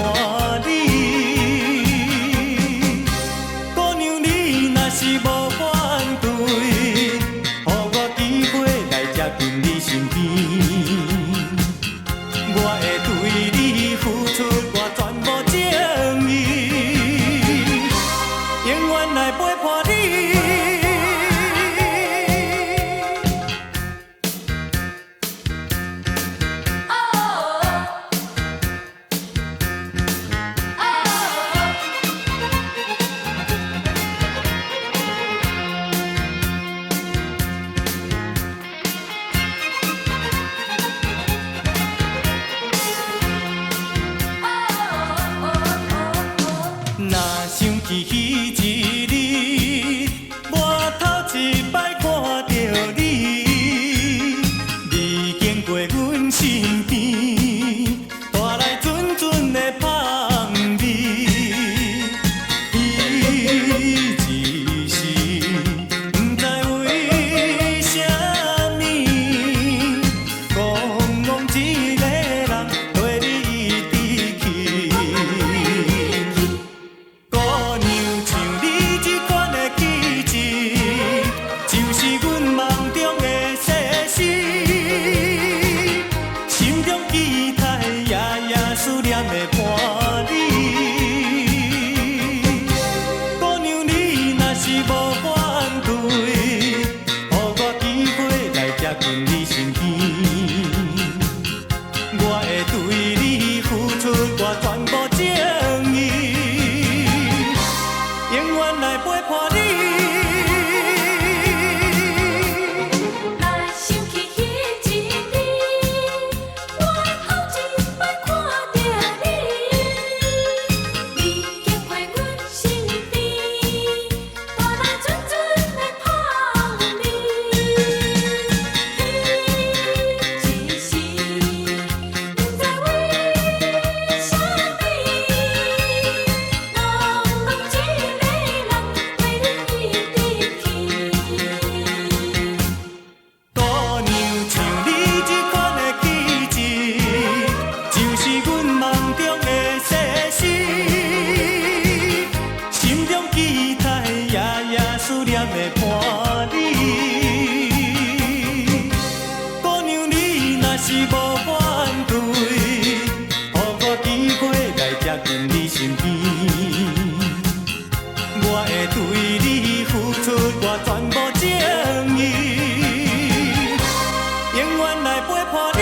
伴你。姑娘，你若是无反对，予我机会来接近你身边，我会对你付出我全部情意，永远来陪伴你。若想起彼一日，我头一摆看到你，你经过阮身边，带来阵阵的香味。彼一时，不知为什么，戆戆一个人跟你离去。姑娘像你这款的气质，就是阮梦中的世事，心中期待夜夜思念的伴你。姑娘，你若是无反对，予我机会来接近你身边，我会对你付出我全部情意，永远来陪伴你。若想起彼一日，我头一摆看到你，你经过阮身边，带来阵阵的香味。彼一时，不知为什么，戆戆一个人为你离去。姑娘像你这款的气质，就是阮梦中的世事，心中期待夜夜思念的伴你。姑娘，你若是无反对，予我机会来接近你身边，我会对你付出我全部情意，永远来陪伴你。